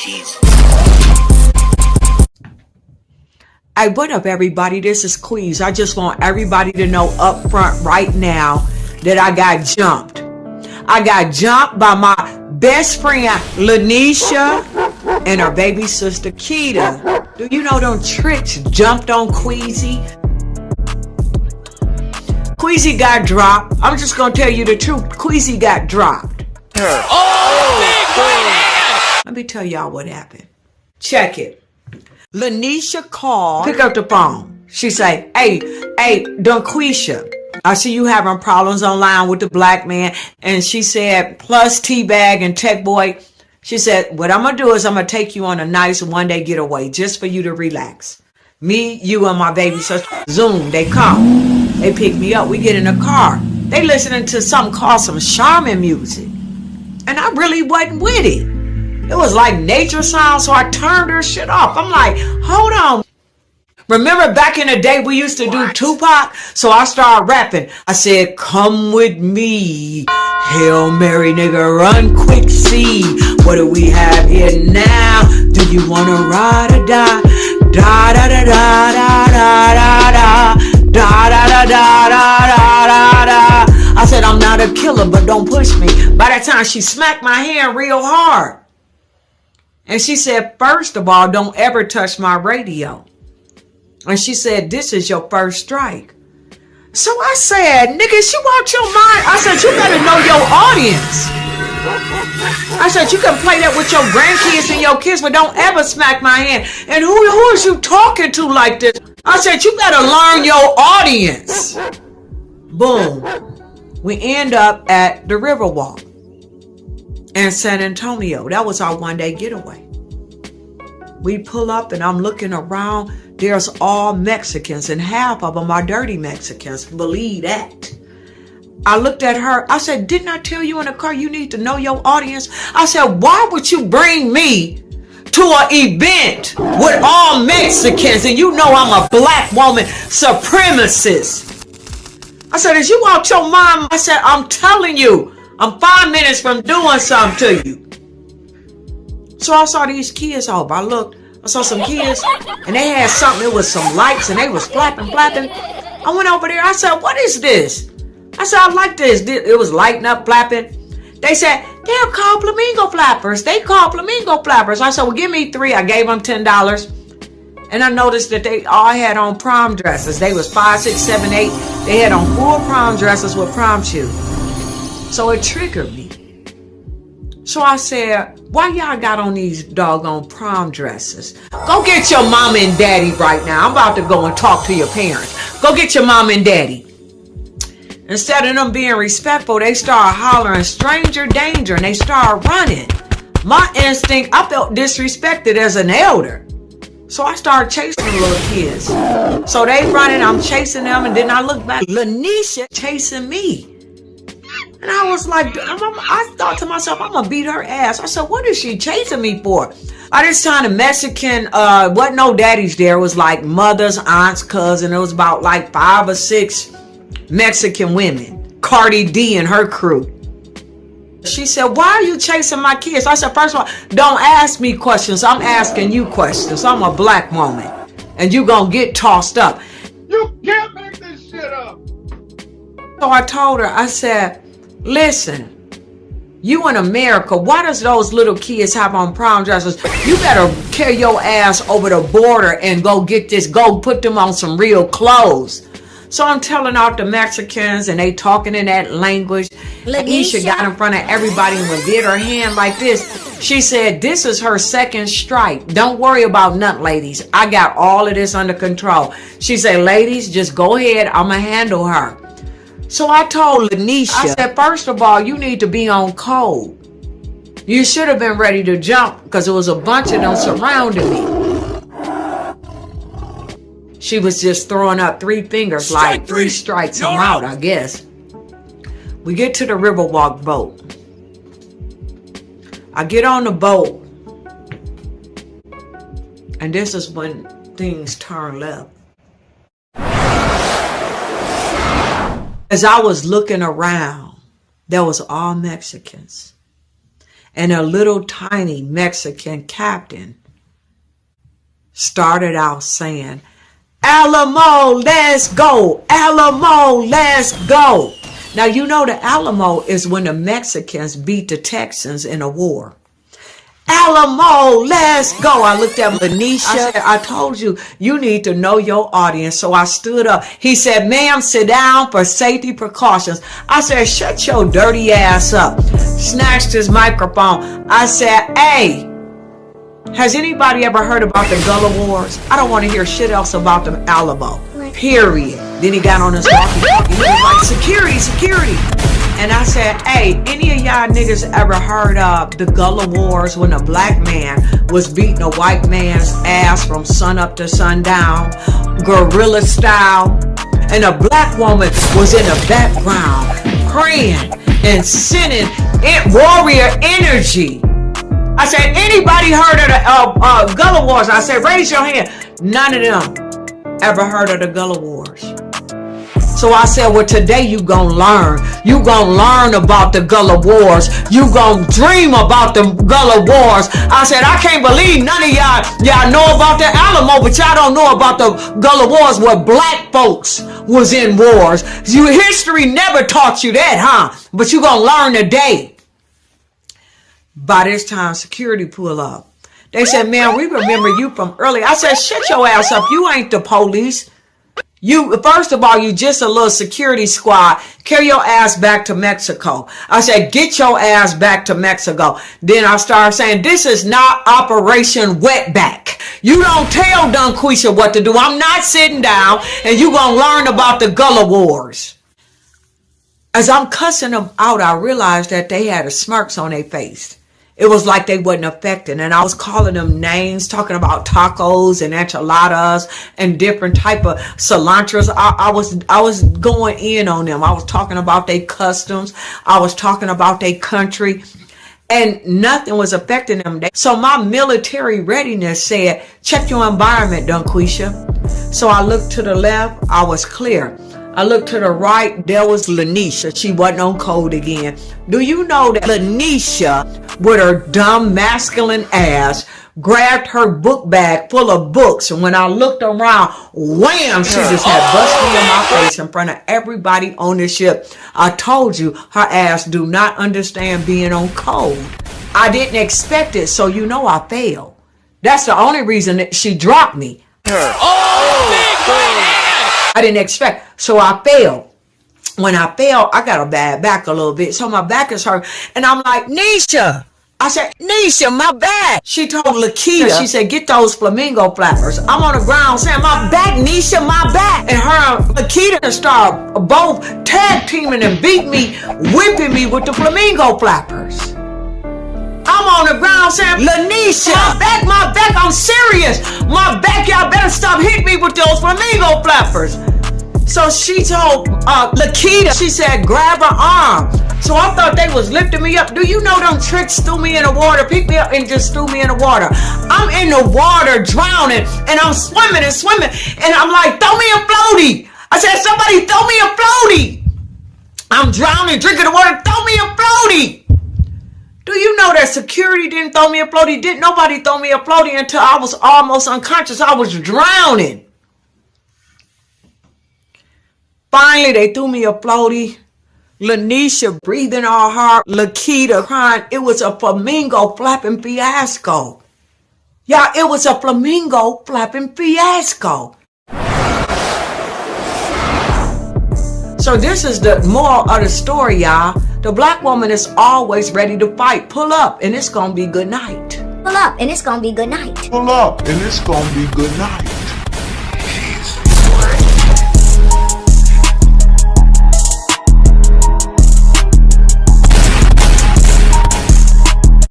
cheese. Hey, what up, everybody? This is Queez. I just want everybody to know up front right now that I got jumped. I got jumped by my best friend, Lanisha, and her baby sister, Keita. Do you know them tricks jumped on Queasy? Queasy got dropped. I'm just going to tell you the truth. Queasy got dropped. Oh, big right hand! Let me tell y'all what happened. Check it. Lanisha called, pick up the phone. She say, hey, Dungquesha, I see you having problems online with the black man. And she said, plus T-Bag and Tech Boy. She said, what I'm going to do is I'm going to take you on a nice one-day getaway just for you to relax. Me, you, and my baby sister. Zoom, they come. They pick me up. We get in the car. They listening to something called some shaman music. And I really wasn't with it. It was like nature sound, so I turned her shit off. I'm like, hold on. Remember back in the day we used to do Tupac? So I started rapping. I said, come with me. Hail Mary, nigga, run quick, see. What do we have here now? Do you want to ride or die? Da da da da da da da da da da da da da da da. I said, I'm not a killer, but don't push me. By the time she smacked my hand real hard. And she said, first of all, don't ever touch my radio. And she said, this is your first strike. So I said, nigga, she want your mind. I said, you better know your audience. I said, you can play that with your grandkids and your kids, but don't ever smack my hand. And who is you talking to like this? I said, you better learn your audience. Boom. We end up at the Riverwalk in San Antonio. That was our one-day getaway. We pull up and I'm looking around. There's all Mexicans and half of them are dirty Mexicans. Believe that. I looked at her. I said, didn't I tell you in the car you need to know your audience? I said, why would you bring me to an event with all Mexicans and you know I'm a black woman supremacist? I said, is you out your mind? I said, I'm telling you, I'm 5 minutes from doing something to you. So I saw these kids over. I saw some kids and they had something. It was some lights and they was flapping. I went over there. I said, what is this? I said, I like this. It was lighting up, flapping. They said, they're called flamingo flappers. They call flamingo flappers. I said, well, give me 3. I gave them $10. And I noticed that they all had on prom dresses. They was 5, 6, 7, 8. They had on full prom dresses with prom shoes. So it triggered me. So I said, why y'all got on these doggone prom dresses? Go get your mama and daddy right now. I'm about to go and talk to your parents. Go get your mama and daddy. Instead of them being respectful, they start hollering stranger danger and they start running. My instinct, I felt disrespected as an elder. So I started chasing the little kids. So they running, I'm chasing them, and then I look back, Lanisha chasing me. And I was like, I thought to myself, I'm going to beat her ass. I said, what is she chasing me for? By this time, the Mexican, wasn't no daddies there. It was like mothers, aunts, cousins. It was about like 5 or 6 Mexican women. Cardi D and her crew. She said, why are you chasing my kids? I said, first of all, don't ask me questions. I'm asking you questions. I'm a black woman. And you going to get tossed up. You can't make this shit up. So I told her, I said, listen, you in America, why does those little kids have on prom dresses? You better carry your ass over the border and go put them on some real clothes. So I'm telling out the Mexicans and they talking in that language. Lanisha got in front of everybody and would get her hand like this. She said, this is her second strike. Don't worry about nothing, ladies. I got all of this under control. She said, ladies, just go ahead. I'm going to handle her. So I told Lanisha, I said, first of all, you need to be on code. You should have been ready to jump because there was a bunch of them surrounding me. She was just throwing up 3 fingers like 3 strikes. I'm out, I guess. We get to the Riverwalk boat. I get on the boat. And this is when things turn left. As I was looking around, there was all Mexicans. And a little tiny Mexican captain started out saying, Alamo, let's go. Alamo, let's go. Now, you know the Alamo is when the Mexicans beat the Texans in a war. Alamo, let's go. I looked at Lanisha. I said, I told you, you need to know your audience. So I stood up. He said, ma'am, sit down for safety precautions. I said, shut your dirty ass up. Snatched his microphone. I said, hey, has anybody ever heard about the Gullah Wars? I don't want to hear shit else about the Alamo. Period. Then he got on his walkie-talkie. He was like, security, security. And I said, hey, any of y'all niggas ever heard of the Gullah Wars when a black man was beating a white man's ass from sun up to sundown, guerrilla style? And a black woman was in the background praying and sending warrior energy. I said, anybody heard of the Gullah Wars? I said, raise your hand. None of them ever heard of the Gullah Wars. So I said, well, today you gonna learn. You gonna learn about the Gullah Wars. You gonna dream about the Gullah Wars. I said, I can't believe none of y'all know about the Alamo, but y'all don't know about the Gullah Wars where black folks was in wars. Your history never taught you that, huh? But you gonna learn today. By this time, security pull up. They said, man, we remember you from earlier. I said, shut your ass up. You ain't the police. You, first of all, you just a little security squad. Carry your ass back to Mexico. I said, get your ass back to Mexico. Then I started saying, this is not Operation Wetback. You don't tell Dungquesha what to do. I'm not sitting down and you gonna learn about the Gullah Wars. As I'm cussing them out, I realized that they had a smirks on their face. It was like they wasn't affected. And I was calling them names, talking about tacos and enchiladas and different type of cilantros. I was going in on them. I was talking about their customs. I was talking about their country. And nothing was affecting them. So my military readiness said, check your environment, Dungquesha. So I looked to the left. I was clear. I looked to the right, there was Lanisha. She wasn't on code again. Do you know that Lanisha, with her dumb masculine ass, grabbed her book bag full of books, and when I looked around, wham, she just had bust me in my face in front of everybody on the ship. I told you, her ass do not understand being on code. I didn't expect it, so you know I failed. That's the only reason that she dropped me. Big right hand! I didn't expect, so I failed. When I failed, I got a bad back a little bit, so my back is hurt. And I'm like, Nisha. I said, Nisha, my back. She told Lakita, she said, get those flamingo flappers. I'm on the ground saying, my back, Nisha, my back. And her and Lakita started both tag teaming and beat me, whipping me with the flamingo flappers. I'm on the ground saying, Lanisha, my back, I'm serious. My back, y'all better stop hitting me with those flamingo flappers. So she told Lakita, she said, grab her arm. So I thought they was lifting me up. Do you know them tricks threw me in the water, picked me up and just threw me in the water? I'm in the water drowning and I'm swimming and swimming. And I'm like, throw me a floaty. I said, somebody throw me a floaty. I'm drowning, drinking the water, throw me a floaty. Do you know that security didn't throw me a floaty? Didn't nobody throw me a floaty until I was almost unconscious. I was drowning. Finally, they threw me a floaty. Lanisha breathing all hard. Lakita crying. It was a flamingo flapping fiasco. Y'all, it was a flamingo flapping fiasco. So this is the moral of the story, y'all. The black woman is always ready to fight. Pull up and it's gonna be good night. Pull up and it's gonna be good night. Pull up and it's gonna be good night.